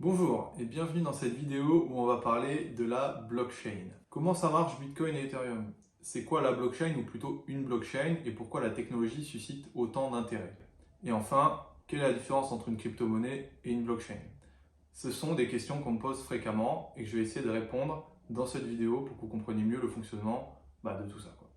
Bonjour et bienvenue dans cette vidéo où on va parler de la blockchain. Comment ça marche Bitcoin et Ethereum? C'est quoi la blockchain ou plutôt une blockchain et pourquoi la technologie suscite autant d'intérêt? Et enfin, quelle est la différence entre une crypto-monnaie et une blockchain? Ce sont des questions qu'on me pose fréquemment et que je vais essayer de répondre dans cette vidéo pour que vous compreniez mieux le fonctionnement de tout ça, quoi.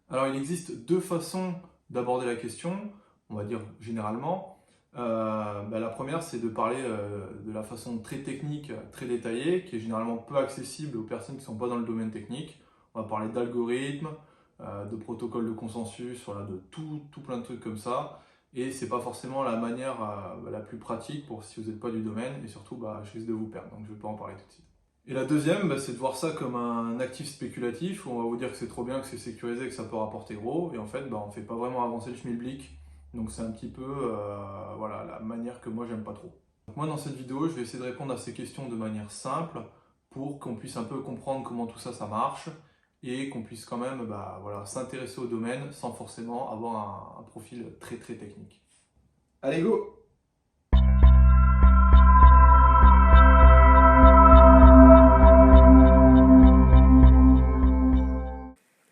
Alors il existe deux façons d'aborder la question, on va dire généralement. La première, c'est de parler de la façon très technique, très détaillée, qui est généralement peu accessible aux personnes qui ne sont pas dans le domaine technique. On va parler d'algorithmes, de protocoles de consensus, voilà, de tout plein de trucs comme ça. Et c'est pas forcément la manière la plus pratique pour si vous n'êtes pas du domaine, et surtout je risque de vous perdre, donc je ne vais pas en parler tout de suite. Et la deuxième, c'est de voir ça comme un actif spéculatif, où on va vous dire que c'est trop bien, que c'est sécurisé, que ça peut rapporter gros, et en fait, on ne fait pas vraiment avancer le schmilblick. Donc c'est un petit peu la manière que moi j'aime pas trop. Donc moi dans cette vidéo, je vais essayer de répondre à ces questions de manière simple pour qu'on puisse un peu comprendre comment tout ça marche et qu'on puisse quand même s'intéresser au domaine sans forcément avoir un profil très technique. Allez go!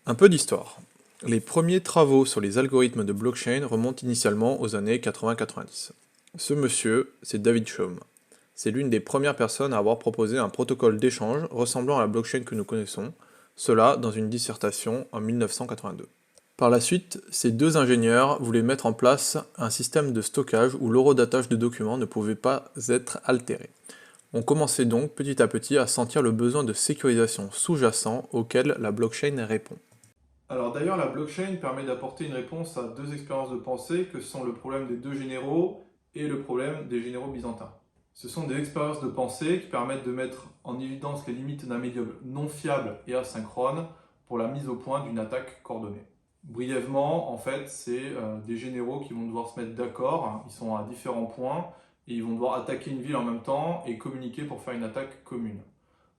Un peu d'histoire. Les premiers travaux sur les algorithmes de blockchain remontent initialement aux années 80-90. Ce monsieur, c'est David Chaum. C'est l'une des premières personnes à avoir proposé un protocole d'échange ressemblant à la blockchain que nous connaissons, cela dans une dissertation en 1982. Par la suite, ces deux ingénieurs voulaient mettre en place un système de stockage où l'horodatage de documents ne pouvait pas être altéré. On commençait donc petit à petit à sentir le besoin de sécurisation sous-jacent auquel la blockchain répond. Alors d'ailleurs, la blockchain permet d'apporter une réponse à deux expériences de pensée que sont le problème des deux généraux et le problème des généraux byzantins. Ce sont des expériences de pensée qui permettent de mettre en évidence les limites d'un médium non fiable et asynchrone pour la mise au point d'une attaque coordonnée. Brièvement, en fait, c'est des généraux qui vont devoir se mettre d'accord, ils sont à différents points, et ils vont devoir attaquer une ville en même temps et communiquer pour faire une attaque commune.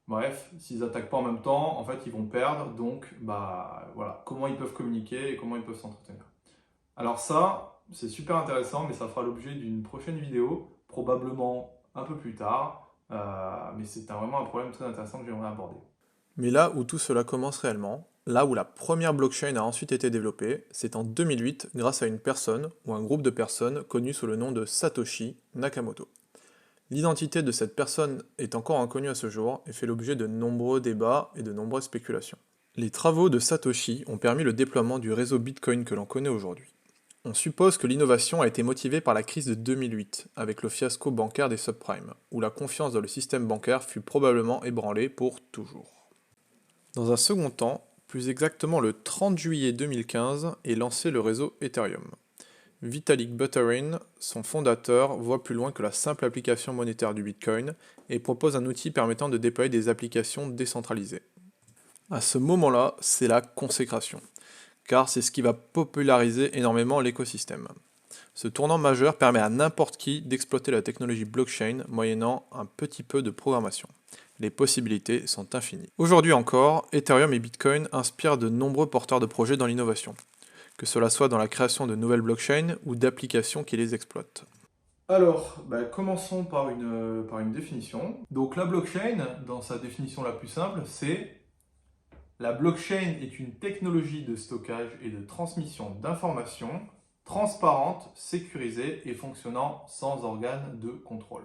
Bref, s'ils n'attaquent pas en même temps, en fait, ils vont perdre. Donc, comment ils peuvent communiquer et comment ils peuvent s'entretenir. Alors ça, c'est super intéressant, mais ça fera l'objet d'une prochaine vidéo, probablement un peu plus tard. Mais c'est vraiment un problème très intéressant que j'aimerais aborder. Mais là où tout cela commence réellement, là où la première blockchain a ensuite été développée, c'est en 2008 grâce à une personne ou un groupe de personnes connu sous le nom de Satoshi Nakamoto. L'identité de cette personne est encore inconnue à ce jour et fait l'objet de nombreux débats et de nombreuses spéculations. Les travaux de Satoshi ont permis le déploiement du réseau Bitcoin que l'on connaît aujourd'hui. On suppose que l'innovation a été motivée par la crise de 2008, avec le fiasco bancaire des subprimes, où la confiance dans le système bancaire fut probablement ébranlée pour toujours. Dans un second temps, plus exactement le 30 juillet 2015, est lancé le réseau Ethereum. Vitalik Buterin, son fondateur, voit plus loin que la simple application monétaire du Bitcoin et propose un outil permettant de déployer des applications décentralisées. À ce moment-là, c'est la consécration, car c'est ce qui va populariser énormément l'écosystème. Ce tournant majeur permet à n'importe qui d'exploiter la technologie blockchain moyennant un petit peu de programmation. Les possibilités sont infinies. Aujourd'hui encore, Ethereum et Bitcoin inspirent de nombreux porteurs de projets dans l'innovation, que cela soit dans la création de nouvelles blockchains ou d'applications qui les exploitent. Alors, commençons par une définition. Donc la blockchain, dans sa définition la plus simple, c'est la blockchain est une technologie de stockage et de transmission d'informations transparente, sécurisée et fonctionnant sans organe de contrôle.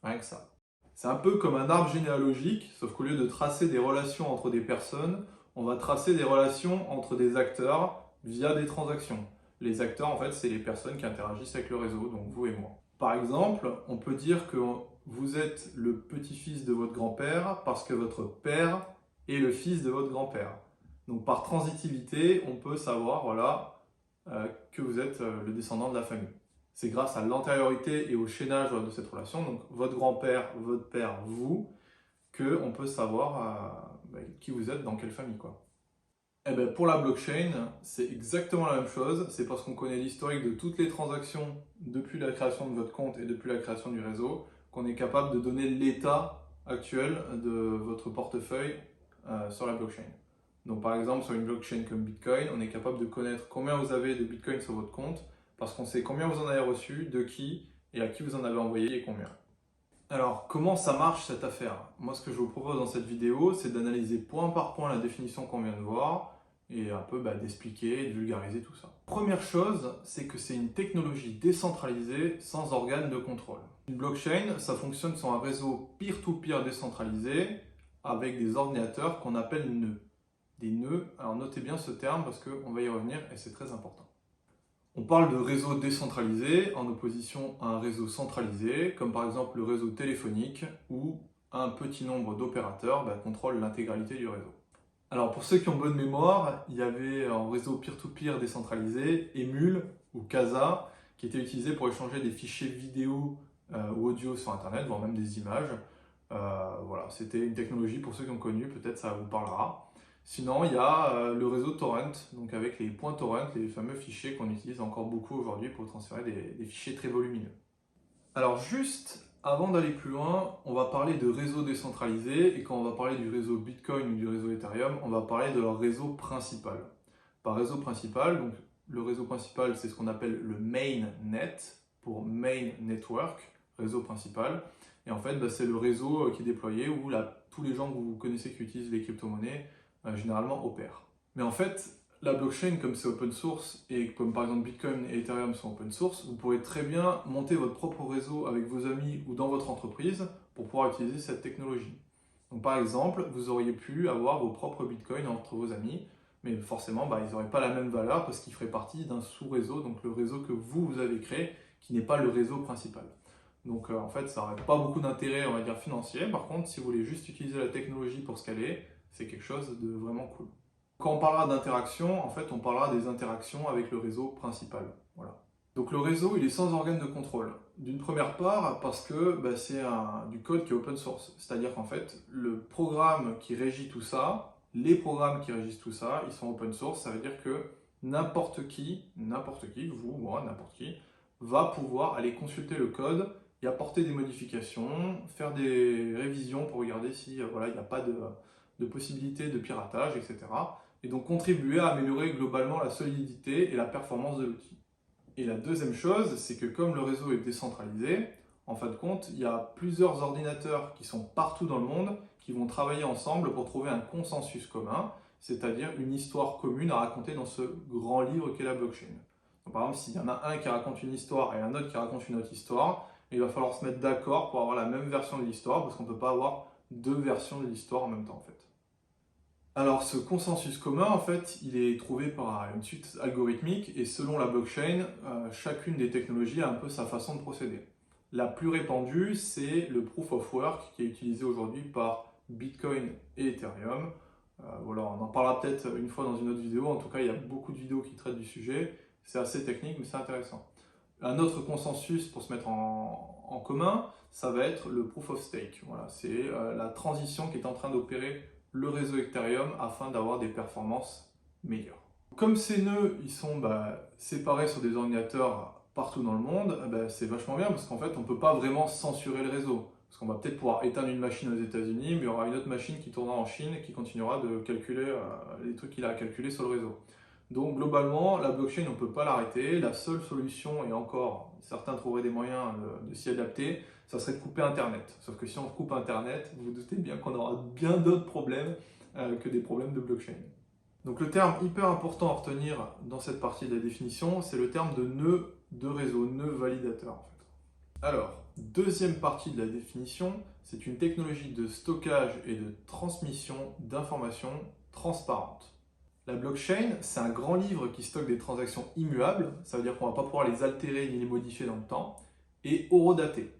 Rien que ça. C'est un peu comme un arbre généalogique, sauf qu'au lieu de tracer des relations entre des personnes, on va tracer des relations entre des acteurs via des transactions. Les acteurs, en fait, c'est les personnes qui interagissent avec le réseau, donc vous et moi. Par exemple, on peut dire que vous êtes le petit-fils de votre grand-père parce que votre père est le fils de votre grand-père. Donc par transitivité, on peut savoir que vous êtes le descendant de la famille. C'est grâce à l'antériorité et au chaînage de cette relation, donc votre grand-père, votre père, vous, qu'on peut savoir qui vous êtes, dans quelle famille, quoi. Et pour la blockchain, c'est exactement la même chose. C'est parce qu'on connaît l'historique de toutes les transactions depuis la création de votre compte et depuis la création du réseau qu'on est capable de donner l'état actuel de votre portefeuille sur la blockchain. Donc par exemple, sur une blockchain comme Bitcoin, on est capable de connaître combien vous avez de Bitcoin sur votre compte parce qu'on sait combien vous en avez reçu, de qui et à qui vous en avez envoyé et combien. Alors, comment ça marche cette affaire? Moi, ce que je vous propose dans cette vidéo, c'est d'analyser point par point la définition qu'on vient de voir et un peu d'expliquer, de vulgariser tout ça. Première chose, c'est que c'est une technologie décentralisée sans organe de contrôle. Une blockchain, ça fonctionne sur un réseau peer-to-peer décentralisé avec des ordinateurs qu'on appelle nœuds. Des nœuds, alors notez bien ce terme parce qu'on va y revenir et c'est très important. On parle de réseau décentralisé en opposition à un réseau centralisé, comme par exemple le réseau téléphonique, où un petit nombre d'opérateurs contrôlent l'intégralité du réseau. Alors pour ceux qui ont bonne mémoire, il y avait un réseau peer-to-peer décentralisé, Emule ou Casa, qui était utilisé pour échanger des fichiers vidéo ou audio sur Internet, voire même des images. Voilà, c'était une technologie pour ceux qui ont connu, peut-être ça vous parlera. Sinon, il y a le réseau torrent, donc avec les points torrent, les fameux fichiers qu'on utilise encore beaucoup aujourd'hui pour transférer des fichiers très volumineux. Alors juste avant d'aller plus loin, on va parler de réseau décentralisé, et quand on va parler du réseau Bitcoin ou du réseau Ethereum, on va parler de leur réseau principal. Par réseau principal, donc le réseau principal, c'est ce qu'on appelle le mainnet, pour Main Network, réseau principal. Et en fait, c'est le réseau qui est déployé où tous les gens que vous connaissez qui utilisent les crypto-monnaies généralement opèrent. Mais en fait, la blockchain, comme c'est open source et comme par exemple Bitcoin et Ethereum sont open source, vous pourrez très bien monter votre propre réseau avec vos amis ou dans votre entreprise pour pouvoir utiliser cette technologie. Donc par exemple, vous auriez pu avoir vos propres Bitcoins entre vos amis, mais forcément, ils n'auraient pas la même valeur parce qu'ils feraient partie d'un sous-réseau, donc le réseau que vous avez créé, qui n'est pas le réseau principal. Donc en fait, ça n'aurait pas beaucoup d'intérêt, on va dire, financier. Par contre, si vous voulez juste utiliser la technologie pour ce qu'elle est, c'est quelque chose de vraiment cool. Quand on parlera d'interaction, en fait, on parlera des interactions avec le réseau principal. Voilà. Donc le réseau, il est sans organe de contrôle. D'une première part, parce que c'est du code qui est open source. C'est-à-dire qu'en fait, le programme qui régit tout ça, les programmes qui régissent tout ça, ils sont open source. Ça veut dire que n'importe qui, vous, moi, n'importe qui, va pouvoir aller consulter le code et apporter des modifications, faire des révisions pour regarder si il n'y a pas de possibilité de piratage, etc. Et donc contribuer à améliorer globalement la solidité et la performance de l'outil. Et la deuxième chose, c'est que comme le réseau est décentralisé, en fin de compte, il y a plusieurs ordinateurs qui sont partout dans le monde qui vont travailler ensemble pour trouver un consensus commun, c'est-à-dire une histoire commune à raconter dans ce grand livre qu'est la blockchain. Donc, par exemple, s'il y en a un qui raconte une histoire et un autre qui raconte une autre histoire, il va falloir se mettre d'accord pour avoir la même version de l'histoire, parce qu'on ne peut pas avoir deux versions de l'histoire en même temps, en fait. Alors, ce consensus commun, en fait, il est trouvé par une suite algorithmique, et selon la blockchain, chacune des technologies a un peu sa façon de procéder. La plus répandue, c'est le Proof of Work, qui est utilisé aujourd'hui par Bitcoin et Ethereum. Voilà, on en parlera peut-être une fois dans une autre vidéo. En tout cas, il y a beaucoup de vidéos qui traitent du sujet. C'est assez technique, mais c'est intéressant. Un autre consensus pour se mettre en commun, ça va être le Proof of Stake. Voilà, c'est la transition qui est en train d'opérer le réseau Ethereum afin d'avoir des performances meilleures. Comme ces nœuds ils sont séparés sur des ordinateurs partout dans le monde, c'est vachement bien parce qu'en fait on ne peut pas vraiment censurer le réseau. Parce qu'on va peut-être pouvoir éteindre une machine aux États-Unis, mais il y aura une autre machine qui tournera en Chine et qui continuera de calculer les trucs qu'il a à calculer sur le réseau. Donc globalement, la blockchain, on ne peut pas l'arrêter. La seule solution, et encore, certains trouveraient des moyens de s'y adapter, ça serait de couper Internet. Sauf que si on coupe Internet, vous vous doutez bien qu'on aura bien d'autres problèmes que des problèmes de blockchain. Donc le terme hyper important à retenir dans cette partie de la définition, c'est le terme de nœud de réseau, nœud validateur en fait. Alors, deuxième partie de la définition, c'est une technologie de stockage et de transmission d'informations transparentes. La blockchain, c'est un grand livre qui stocke des transactions immuables, ça veut dire qu'on ne va pas pouvoir les altérer ni les modifier dans le temps, et horodatées.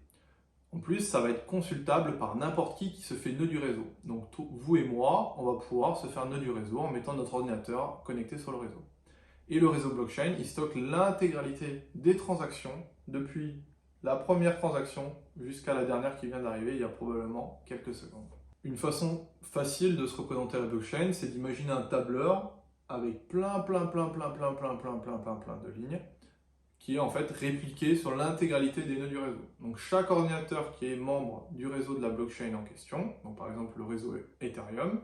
En plus, ça va être consultable par n'importe qui se fait nœud du réseau. Donc vous et moi, on va pouvoir se faire nœud du réseau en mettant notre ordinateur connecté sur le réseau. Et le réseau blockchain, il stocke l'intégralité des transactions depuis la première transaction jusqu'à la dernière qui vient d'arriver il y a probablement quelques secondes. Une façon facile de se représenter la blockchain, c'est d'imaginer un tableur avec plein de lignes qui est en fait répliqué sur l'intégralité des nœuds du réseau. Donc chaque ordinateur qui est membre du réseau de la blockchain en question, donc par exemple le réseau Ethereum,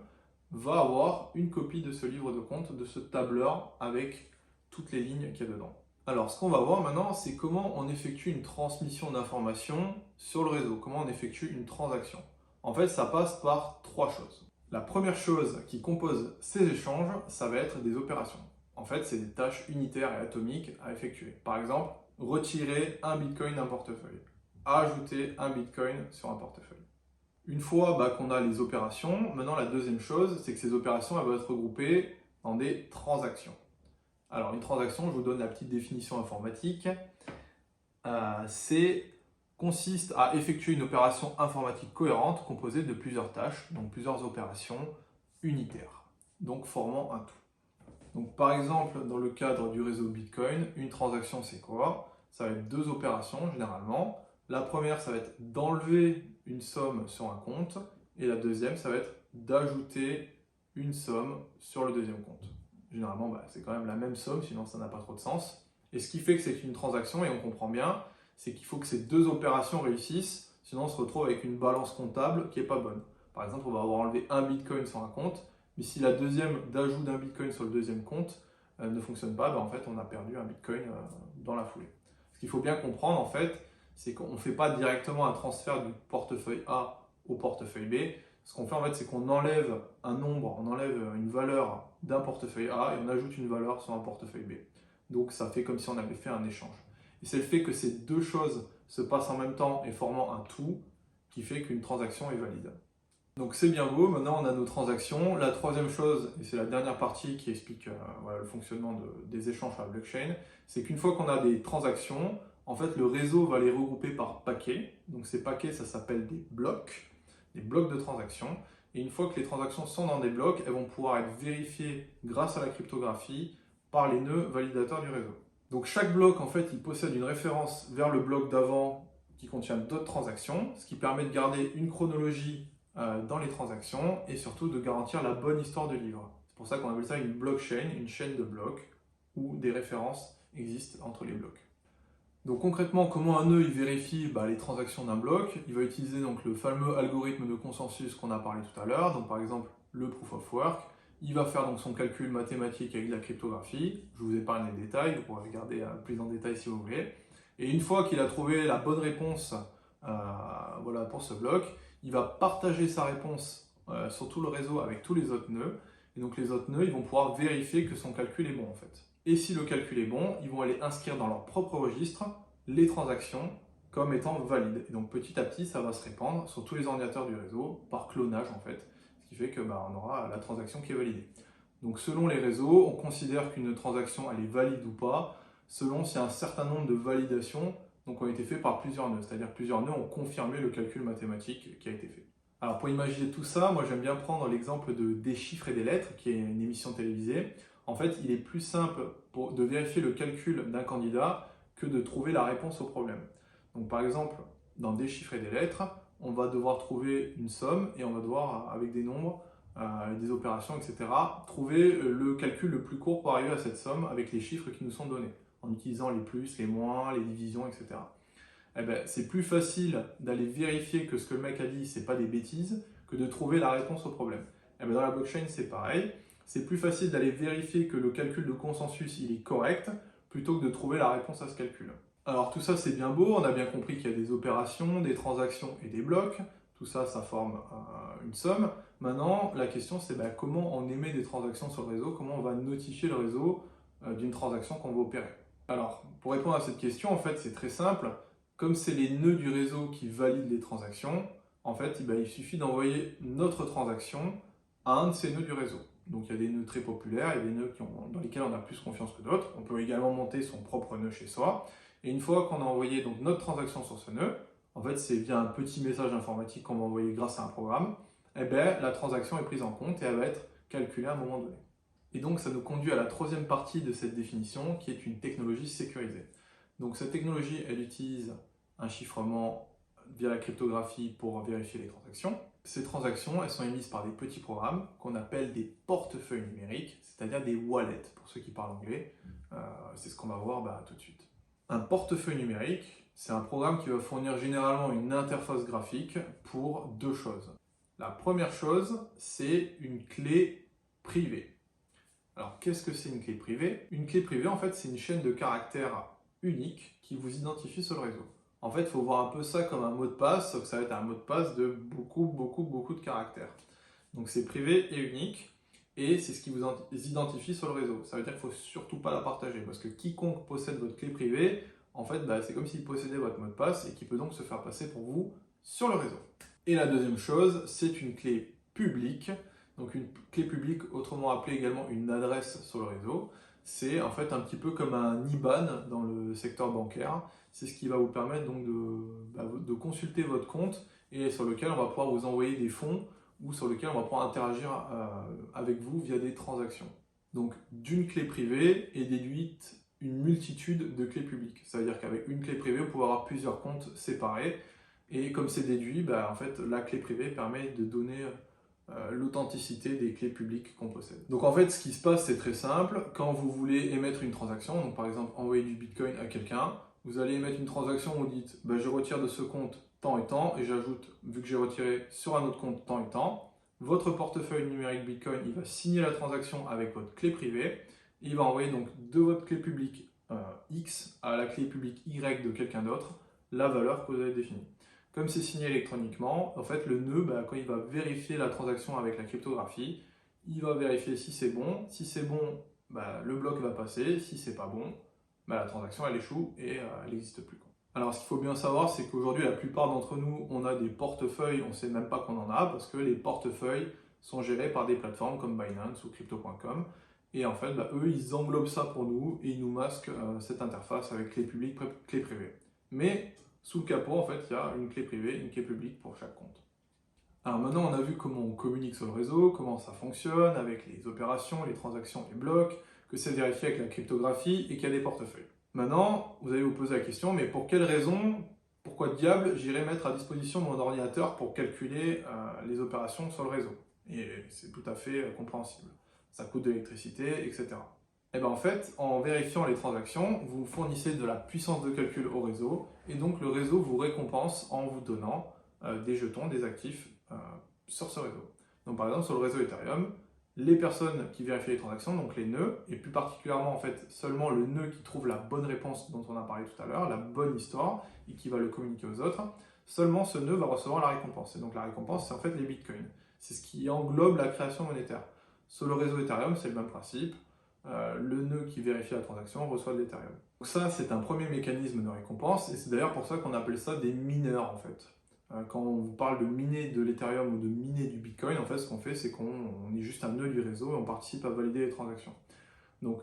va avoir une copie de ce livre de compte, de ce tableur avec toutes les lignes qu'il y a dedans. Alors, ce qu'on va voir maintenant, c'est comment on effectue une transmission d'informations sur le réseau, comment on effectue une transaction. En fait, ça passe par trois choses. La première chose qui compose ces échanges, ça va être des opérations. En fait, c'est des tâches unitaires et atomiques à effectuer. Par exemple, retirer un bitcoin d'un portefeuille, ajouter un bitcoin sur un portefeuille. Une fois qu'on a les opérations, maintenant la deuxième chose, c'est que ces opérations elles vont être regroupées dans des transactions. Alors une transaction, je vous donne la petite définition informatique, consiste à effectuer une opération informatique cohérente composée de plusieurs tâches, donc plusieurs opérations unitaires, donc formant un tout. Donc par exemple, dans le cadre du réseau Bitcoin, une transaction c'est quoi? Ça va être deux opérations généralement. La première, ça va être d'enlever une somme sur un compte, et la deuxième, ça va être d'ajouter une somme sur le deuxième compte. Généralement, c'est quand même la même somme, sinon ça n'a pas trop de sens. Et ce qui fait que c'est une transaction, et on comprend bien, c'est qu'il faut que ces deux opérations réussissent, sinon on se retrouve avec une balance comptable qui n'est pas bonne. Par exemple, on va avoir enlevé un bitcoin sur un compte, mais si la deuxième d'ajout d'un bitcoin sur le deuxième compte ne fonctionne pas, en fait on a perdu un bitcoin dans la foulée. Ce qu'il faut bien comprendre en fait, c'est qu'on ne fait pas directement un transfert du portefeuille A au portefeuille B. Ce qu'on fait en fait, c'est qu'on enlève un nombre, on enlève une valeur d'un portefeuille A et on ajoute une valeur sur un portefeuille B. Donc ça fait comme si on avait fait un échange. Et c'est le fait que ces deux choses se passent en même temps et formant un tout qui fait qu'une transaction est valide. Donc c'est bien beau, maintenant on a nos transactions. La troisième chose, et c'est la dernière partie qui explique le fonctionnement des échanges sur la blockchain, c'est qu'une fois qu'on a des transactions, en fait le réseau va les regrouper par paquets. Donc ces paquets, ça s'appelle des blocs de transactions. Et une fois que les transactions sont dans des blocs, elles vont pouvoir être vérifiées grâce à la cryptographie par les nœuds validateurs du réseau. Donc chaque bloc, en fait, il possède une référence vers le bloc d'avant qui contient d'autres transactions, ce qui permet de garder une chronologie dans les transactions et surtout de garantir la bonne histoire de livre. C'est pour ça qu'on appelle ça une blockchain, une chaîne de blocs où des références existent entre les blocs. Donc concrètement, comment un nœud il vérifie les transactions d'un bloc? Il va utiliser donc le fameux algorithme de consensus qu'on a parlé tout à l'heure, donc par exemple le proof of work. Il va faire donc son calcul mathématique avec la cryptographie. Je vous épargne les détails, vous pourrez regarder plus en détail si vous voulez. Et une fois qu'il a trouvé la bonne réponse pour ce bloc, il va partager sa réponse sur tout le réseau avec tous les autres nœuds. Et donc les autres nœuds, ils vont pouvoir vérifier que son calcul est bon en fait. Et si le calcul est bon, ils vont aller inscrire dans leur propre registre les transactions comme étant valides. Et donc petit à petit, ça va se répandre sur tous les ordinateurs du réseau par clonage en fait. Ce qui fait que on aura la transaction qui est validée. Donc selon les réseaux, on considère qu'une transaction elle est valide ou pas, selon s'il y a un certain nombre de validations ont été faits par plusieurs nœuds, c'est-à-dire plusieurs nœuds ont confirmé le calcul mathématique qui a été fait. Alors pour imaginer tout ça, moi j'aime bien prendre l'exemple de Des chiffres et des lettres, qui est une émission télévisée. En fait, il est plus simple de vérifier le calcul d'un candidat que de trouver la réponse au problème. Donc par exemple, dans Des chiffres et des lettres, on va devoir trouver une somme et on va devoir, avec des nombres, des opérations, etc., trouver le calcul le plus court pour arriver à cette somme avec les chiffres qui nous sont donnés, en utilisant les plus, les moins, les divisions, etc. C'est plus facile d'aller vérifier que ce que le mec a dit, c'est pas des bêtises, que de trouver la réponse au problème. Dans la blockchain, c'est pareil. C'est plus facile d'aller vérifier que le calcul de consensus il est correct, plutôt que de trouver la réponse à ce calcul. Alors tout ça c'est bien beau, on a bien compris qu'il y a des opérations, des transactions et des blocs. Tout ça, ça forme une somme. Maintenant, la question c'est comment on émet des transactions sur le réseau, comment on va notifier le réseau d'une transaction qu'on va opérer. Alors, pour répondre à cette question, en fait, c'est très simple. Comme c'est les nœuds du réseau qui valident les transactions, en fait, il suffit d'envoyer notre transaction à un de ces nœuds du réseau. Donc il y a des nœuds très populaires, il y a des nœuds dans lesquels on a plus confiance que d'autres. On peut également monter son propre nœud chez soi. Et une fois qu'on a envoyé donc notre transaction sur ce nœud, en fait c'est via un petit message informatique qu'on va envoyer grâce à un programme, la transaction est prise en compte et elle va être calculée à un moment donné. Et donc ça nous conduit à la troisième partie de cette définition qui est une technologie sécurisée. Donc cette technologie, elle utilise un chiffrement via la cryptographie pour vérifier les transactions. Ces transactions, elles sont émises par des petits programmes qu'on appelle des portefeuilles numériques, c'est-à-dire des wallets, pour ceux qui parlent anglais. C'est ce qu'on va voir tout de suite. Un portefeuille numérique, c'est un programme qui va fournir généralement une interface graphique pour deux choses. La première chose, c'est une clé privée. Alors, qu'est-ce que c'est une clé privée? Une clé privée, en fait, c'est une chaîne de caractères unique qui vous identifie sur le réseau. En fait, il faut voir un peu ça comme un mot de passe, sauf que ça va être un mot de passe de beaucoup de caractères. Donc, c'est privé et unique, et c'est ce qui vous identifie sur le réseau. Ça veut dire qu'il ne faut surtout pas la partager, parce que quiconque possède votre clé privée, en fait, c'est comme s'il possédait votre mot de passe, et qui peut donc se faire passer pour vous sur le réseau. Et la deuxième chose, c'est une clé publique. Donc une clé publique, autrement appelée également une adresse sur le réseau, c'est en fait un petit peu comme un IBAN dans le secteur bancaire. C'est ce qui va vous permettre donc de consulter votre compte et sur lequel on va pouvoir vous envoyer des fonds ou sur lequel on va pouvoir interagir avec vous via des transactions. Donc d'une clé privée est déduite une multitude de clés publiques. Ça veut dire qu'avec une clé privée, vous pouvez avoir plusieurs comptes séparés. Et comme c'est déduit, en fait, la clé privée permet de donner l'authenticité des clés publiques qu'on possède. Donc en fait, ce qui se passe, c'est très simple. Quand vous voulez émettre une transaction, donc par exemple envoyer du Bitcoin à quelqu'un, vous allez émettre une transaction où vous dites je retire de ce compte tant et tant, et j'ajoute, vu que j'ai retiré sur un autre compte tant et tant, votre portefeuille numérique Bitcoin, il va signer la transaction avec votre clé privée, et il va envoyer donc de votre clé publique X à la clé publique Y de quelqu'un d'autre la valeur que vous avez définie. Comme c'est signé électroniquement, en fait, le nœud, quand il va vérifier la transaction avec la cryptographie, il va vérifier si c'est bon. Si c'est bon, le bloc va passer. Si c'est pas bon, la transaction, elle échoue et elle n'existe plus. Alors, ce qu'il faut bien savoir, c'est qu'aujourd'hui, la plupart d'entre nous, on a des portefeuilles, on ne sait même pas qu'on en a, parce que les portefeuilles sont gérés par des plateformes comme Binance ou Crypto.com. Et en fait, eux, ils englobent ça pour nous et ils nous masquent cette interface avec clé publique, clé privée. Mais sous le capot, en fait, il y a une clé privée, une clé publique pour chaque compte. Alors maintenant, on a vu comment on communique sur le réseau, comment ça fonctionne, avec les opérations, les transactions, les blocs, que c'est vérifié avec la cryptographie et qu'il y a des portefeuilles. Maintenant, vous allez vous poser la question, mais pour quelle raison, pourquoi diable j'irais mettre à disposition mon ordinateur pour calculer les opérations sur le réseau? Et c'est tout à fait compréhensible. Ça coûte de l'électricité, etc. Et en fait, en vérifiant les transactions, vous fournissez de la puissance de calcul au réseau, et donc le réseau vous récompense en vous donnant des jetons, des actifs sur ce réseau. Donc par exemple, sur le réseau Ethereum, les personnes qui vérifient les transactions, donc les nœuds, et plus particulièrement en fait seulement le nœud qui trouve la bonne réponse dont on a parlé tout à l'heure, la bonne histoire, et qui va le communiquer aux autres, seulement ce nœud va recevoir la récompense. Et donc la récompense, c'est en fait les bitcoins. C'est ce qui englobe la création monétaire. Sur le réseau Ethereum, c'est le même principe. Le nœud qui vérifie la transaction reçoit de l'Ethereum. Donc ça, c'est un premier mécanisme de récompense, et c'est d'ailleurs pour ça qu'on appelle ça des mineurs, en fait. Quand on vous parle de miner de l'Ethereum ou de miner du Bitcoin, en fait, ce qu'on fait, c'est qu'on est juste un nœud du réseau et on participe à valider les transactions. Donc,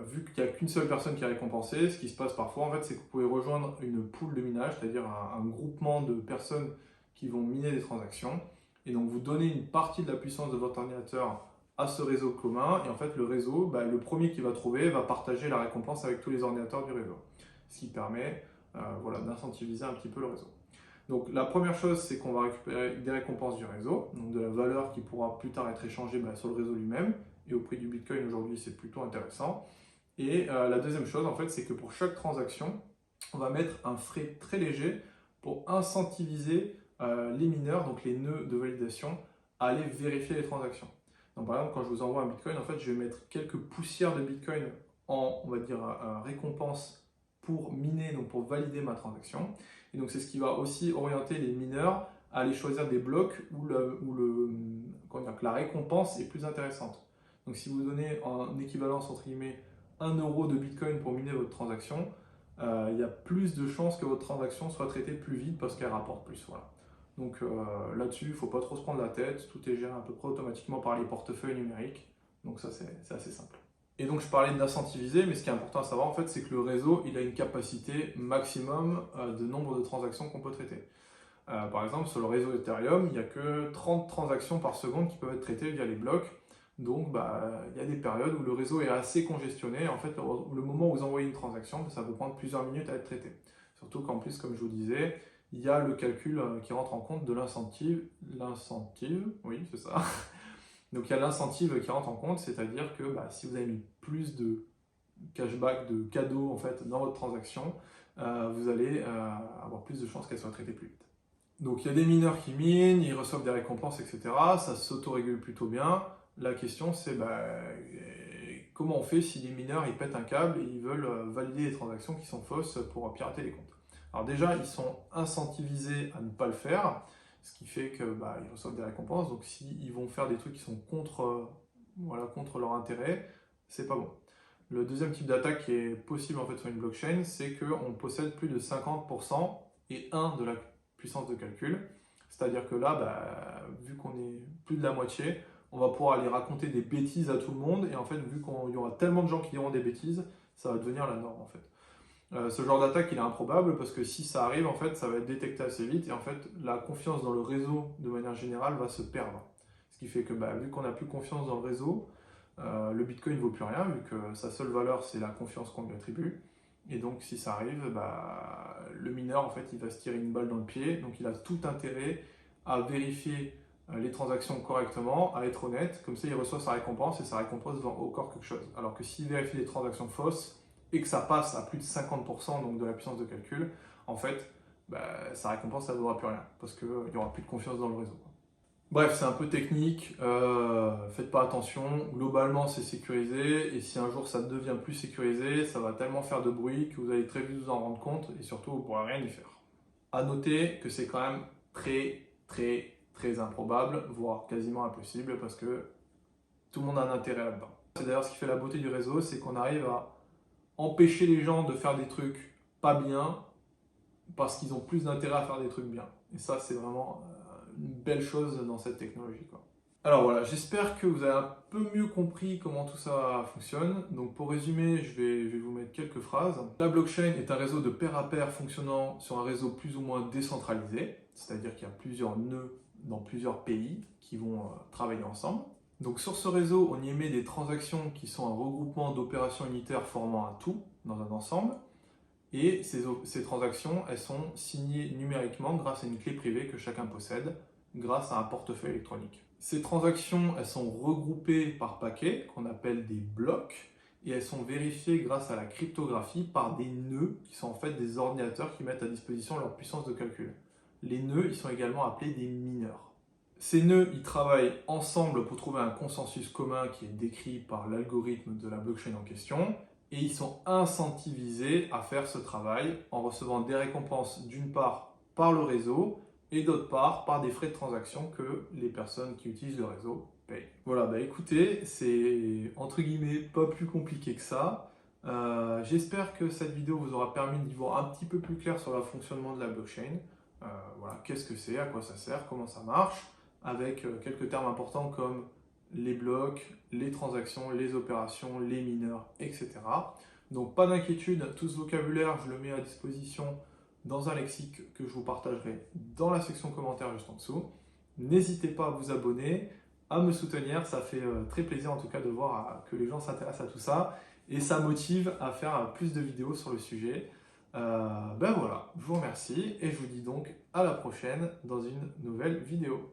vu qu'il n'y a qu'une seule personne qui est récompensée, ce qui se passe parfois, en fait, c'est que vous pouvez rejoindre une pool de minage, c'est-à-dire un groupement de personnes qui vont miner des transactions, et donc vous donnez une partie de la puissance de votre ordinateur à ce réseau commun, et en fait le réseau, le premier qui va trouver va partager la récompense avec tous les ordinateurs du réseau, ce qui permet d'incentiviser un petit peu le réseau. Donc la première chose, c'est qu'on va récupérer des récompenses du réseau, donc de la valeur qui pourra plus tard être échangée sur le réseau lui-même, et au prix du Bitcoin aujourd'hui c'est plutôt intéressant. Et la deuxième chose, en fait, c'est que pour chaque transaction, on va mettre un frais très léger pour incentiviser les mineurs, donc les nœuds de validation, à aller vérifier les transactions. Donc par exemple, quand je vous envoie un Bitcoin, en fait, je vais mettre quelques poussières de Bitcoin en, on va dire, récompense pour miner, donc pour valider ma transaction. Et donc c'est ce qui va aussi orienter les mineurs à aller choisir des blocs où la récompense est plus intéressante. Donc si vous donnez en équivalence entre guillemets 1 euro de Bitcoin pour miner votre transaction, il y a plus de chances que votre transaction soit traitée plus vite parce qu'elle rapporte plus. Voilà. Donc là-dessus, il ne faut pas trop se prendre la tête, tout est géré à peu près automatiquement par les portefeuilles numériques, donc ça c'est assez simple. Et donc je parlais d'incentiviser, mais ce qui est important à savoir en fait, c'est que le réseau il a une capacité maximum de nombre de transactions qu'on peut traiter. Par exemple, sur le réseau Ethereum, il n'y a que 30 transactions par seconde qui peuvent être traitées via les blocs. Donc il y a des périodes où le réseau est assez congestionné. En fait, le moment où vous envoyez une transaction, ça peut prendre plusieurs minutes à être traité. Surtout qu'en plus, comme je vous disais, il y a le calcul qui rentre en compte de l'incentive, oui c'est ça. Donc il y a l'incentive qui rentre en compte, c'est-à-dire que si vous avez mis plus de cashback, de cadeaux en fait dans votre transaction, vous allez avoir plus de chances qu'elle soit traitée plus vite. Donc il y a des mineurs qui minent, ils reçoivent des récompenses, etc. Ça s'autorégule plutôt bien. La question c'est comment on fait si les mineurs ils pètent un câble et ils veulent valider des transactions qui sont fausses pour pirater les comptes? Alors déjà, ils sont incentivisés à ne pas le faire, ce qui fait que ils reçoivent des récompenses. Donc s'ils vont faire des trucs qui sont contre leur intérêt, c'est pas bon. Le deuxième type d'attaque qui est possible en fait sur une blockchain, c'est qu'on possède plus de 50% et 1 de la puissance de calcul. C'est-à-dire que là, vu qu'on est plus de la moitié, on va pouvoir aller raconter des bêtises à tout le monde. Et en fait, vu qu'il y aura tellement de gens qui diront des bêtises, ça va devenir la norme en fait. Ce genre d'attaque, il est improbable parce que si ça arrive, en fait, ça va être détecté assez vite et en fait, la confiance dans le réseau, de manière générale, va se perdre. Ce qui fait que, vu qu'on n'a plus confiance dans le réseau, le Bitcoin ne vaut plus rien, vu que sa seule valeur, c'est la confiance qu'on lui attribue. Et donc, si ça arrive, le mineur, en fait, il va se tirer une balle dans le pied. Donc, il a tout intérêt à vérifier les transactions correctement, à être honnête. Comme ça, il reçoit sa récompense et sa récompense vend encore quelque chose. Alors que s'il vérifie les transactions fausses, et que ça passe à plus de 50% donc de la puissance de calcul, en fait, sa récompense, ça ne vaudra plus rien, parce qu'il n'y aura plus de confiance dans le réseau. Bref, c'est un peu technique, faites pas attention, globalement c'est sécurisé, et si un jour ça devient plus sécurisé, ça va tellement faire de bruit que vous allez très vite vous en rendre compte, et surtout vous ne pourrez rien y faire. A noter que c'est quand même très improbable, voire quasiment impossible, parce que tout le monde a un intérêt là-dedans. C'est d'ailleurs ce qui fait la beauté du réseau, c'est qu'on arrive à empêcher les gens de faire des trucs pas bien parce qu'ils ont plus d'intérêt à faire des trucs bien. Et ça, c'est vraiment une belle chose dans cette technologie, quoi. Alors voilà, j'espère que vous avez un peu mieux compris comment tout ça fonctionne. Donc pour résumer, je vais vous mettre quelques phrases. La blockchain est un réseau de pair à pair fonctionnant sur un réseau plus ou moins décentralisé, c'est-à-dire qu'il y a plusieurs nœuds dans plusieurs pays qui vont travailler ensemble. Donc sur ce réseau, on y émet des transactions qui sont un regroupement d'opérations unitaires formant un tout dans un ensemble. Et ces transactions, elles sont signées numériquement grâce à une clé privée que chacun possède, grâce à un portefeuille électronique. Ces transactions, elles sont regroupées par paquets, qu'on appelle des blocs, et elles sont vérifiées grâce à la cryptographie par des nœuds, qui sont en fait des ordinateurs qui mettent à disposition leur puissance de calcul. Les nœuds, ils sont également appelés des mineurs. Ces nœuds, ils travaillent ensemble pour trouver un consensus commun qui est décrit par l'algorithme de la blockchain en question, et ils sont incentivisés à faire ce travail en recevant des récompenses d'une part par le réseau et d'autre part par des frais de transaction que les personnes qui utilisent le réseau payent. Voilà, écoutez, c'est entre guillemets pas plus compliqué que ça. J'espère que cette vidéo vous aura permis d'y voir un petit peu plus clair sur le fonctionnement de la blockchain. Voilà, qu'est-ce que c'est, à quoi ça sert, comment ça marche, avec quelques termes importants comme les blocs, les transactions, les opérations, les mineurs, etc. Donc pas d'inquiétude, tout ce vocabulaire, je le mets à disposition dans un lexique que je vous partagerai dans la section commentaires juste en dessous. N'hésitez pas à vous abonner, à me soutenir, ça fait très plaisir en tout cas de voir que les gens s'intéressent à tout ça, et ça motive à faire plus de vidéos sur le sujet. Voilà, je vous remercie, et je vous dis donc à la prochaine dans une nouvelle vidéo.